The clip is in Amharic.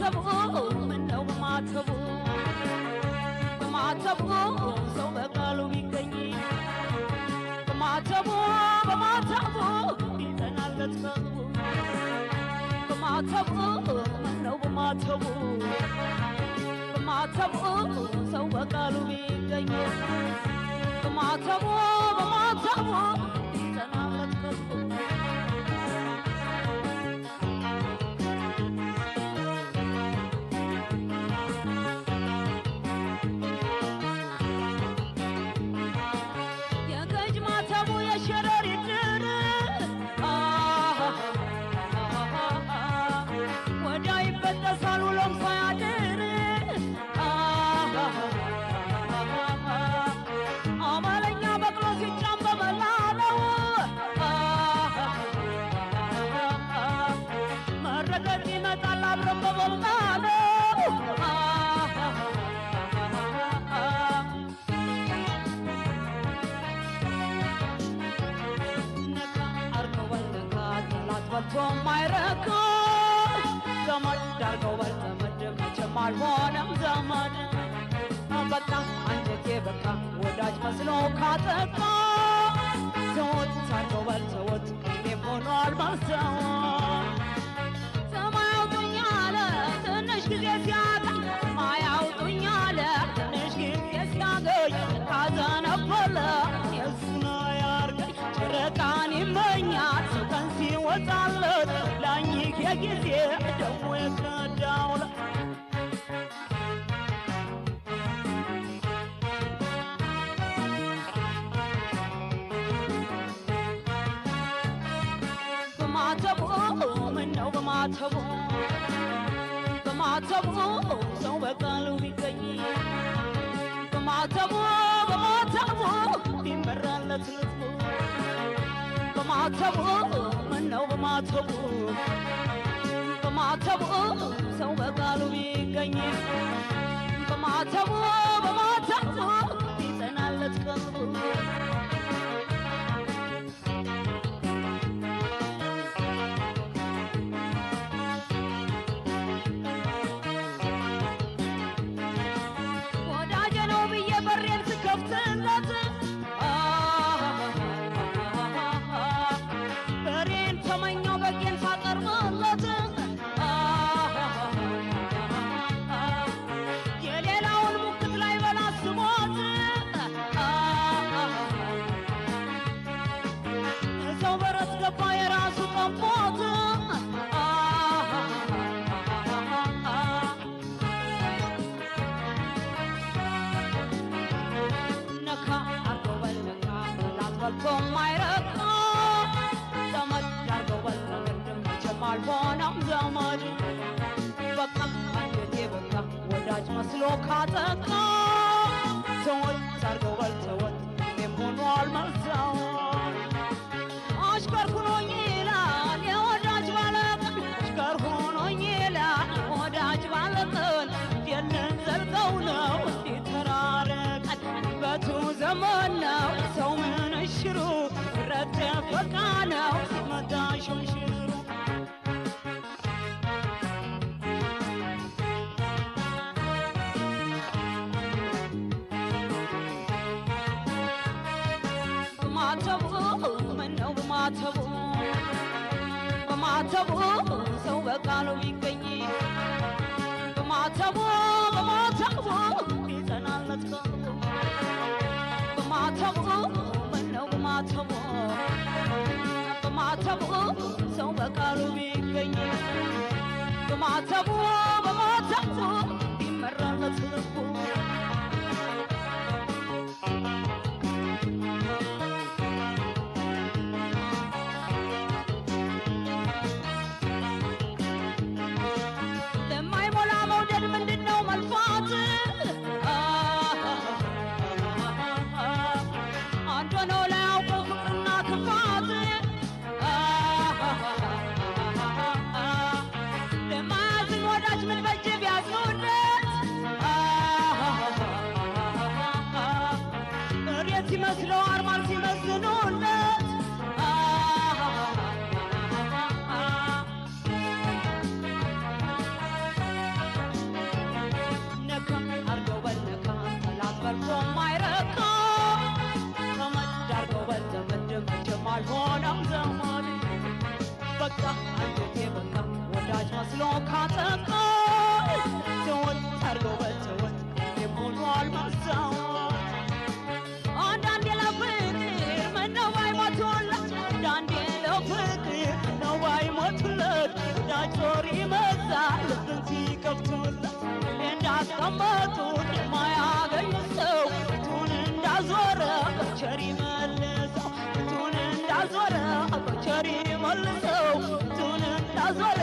ምነው በማተቡ ሰው በቃሉ ቢገኝ በማተቡ ይጠናለት ቀልቡ በማተቡ ምነው በማተቡ ሰው በቃሉ ቢገኝ በማተቡ ይጠናለት ቀልቡ ማይረካ ዘመድ ዳርገው በልተመድ መቼም አልሆነም ዘመድ በቃ አንጀቴ በቃ ወዳጅ መስሎ ካጠቃ ሰዎች ሳርገው በልተወት እኔም ሆኗል ማሰወት ሰማያውጡኝ አለ ትንሽ ጊዜ ሲያገኝ ሰማያውጡኝ አለ ትንሽ ጊዜ ሲያገኝ ካዘነበለ የሱና ያርገኝ ጨረቃን ይመኛል ቀን ሲወጣለት ላኝክ የጊዜ ደሞ የከዳውለት በማተቡ ምነው በማተቡ ሰው በቃሉ ቢገኝ በማተቡ ቢመራለት ልቡ በማተቡ ምነው በማተቡ ሰው በቃሉ ቢገኝ በማተቡ ይጠናለት ቀልቡ ወዳጄ ነው ብዬ በሬን ስከፍትለት ተመኛው በጌን ሳቀርብለት የሌላውን ሙክት ላይ በላስቦት ሰው በረስ ገባ የራሱ ጠንፎት ነካ አርጎ በልነካ ላትበልቶ ማይረካ አልሆነም ዘመድ በቃ አንጀቴ በቃ ወዳጅ መስሎ ካጠቃ ሰዎች ሳርገው በልተወት እኔም ሆኗል መልሰወት አሽከር ሁኖኝ ይላል የወዳጅ ባለቀን አሽከር ሁኖኝ ይላል የወዳጅ ባለቀን የለን ዘልቀው ነው እንዲተራረቀን በቱ ዘመን ነው ሰው ምንሽሩ ረደ በቃ ነው ሲመጣ ሽምሽሩ ምነው በማተቡ ሰው በቃሉ ቢገኝ በማተቡ ይጠናለት ቀልቡ በማተቡ ምነው በማተቡ ሰው በቃሉ ቢገኝ በማተቡ ይመራለት ልቡ ለማይሞላ መውደድ ምንድን ያስቀመጡት የማያገኝ ሰው ፊቱን እንዳዞረ በቸር ይመልሰው ፊቱን እንዳዞረ በቸር ይመልሰው ፊቱን እንዳዞረ